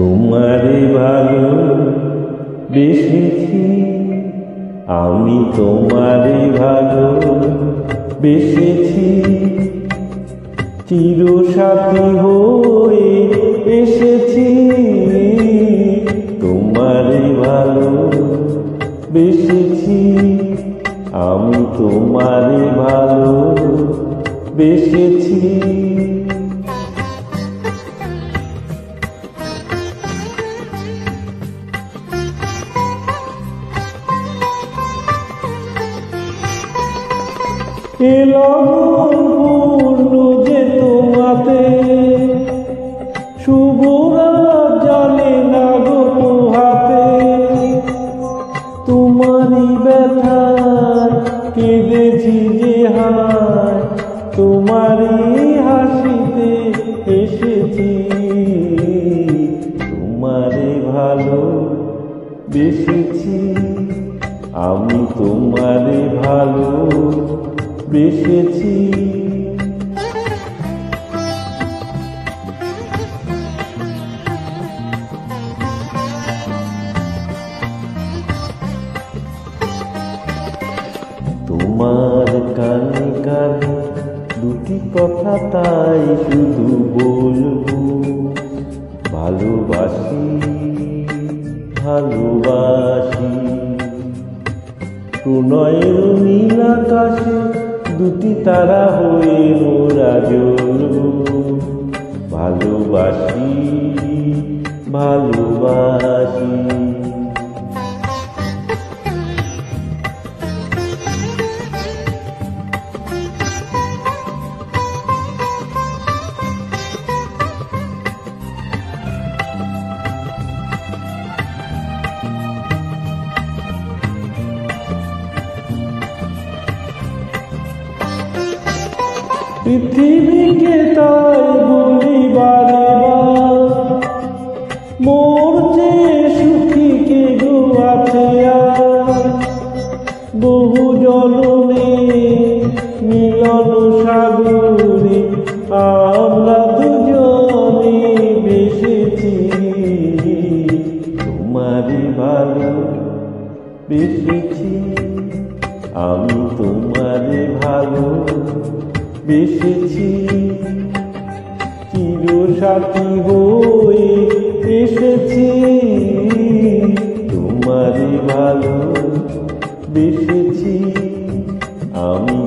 তোমারে ভালো বেসেছি আমি, তোমারে ভালো বেসেছি, চিরসাথী হয়ে এসেছি। তোমারে ভালো বেসেছি আমি, তোমারে ভালো বেসেছি। পূর্ণ যে তোমাতে শুভরাত জানে না গো হাতে, তোমারই ব্যথায় কেঁদেছি যে হায়, তোমারই হাসিতে এসেছি। তোমারে ভালো বেসেছি আমি, তোমারে ভালো বেসেছি। তোমার কানে কানে দুটি কথা তাই শুধু বলবো, ভালোবাসি ভালোবাসি। প্রণয়ের নীল আকাশে দুটি তারা হয়ে মোরা জ্বলবো, ভালোবাসি ভালোবাসি। পৃথিবীকে তাই বলি বারে বার, মোর যে সুখী কে গো আছে আর। বহু জনমে মিলন সাগরে আমরা দুজনে বেসেছি। তোমারে ভালো বেসেছি আমি, তোমারে ভালো বেসেছি, চিরসাথী হয়ে এসেছি। তোমারে ভালো বেসেছি আমি,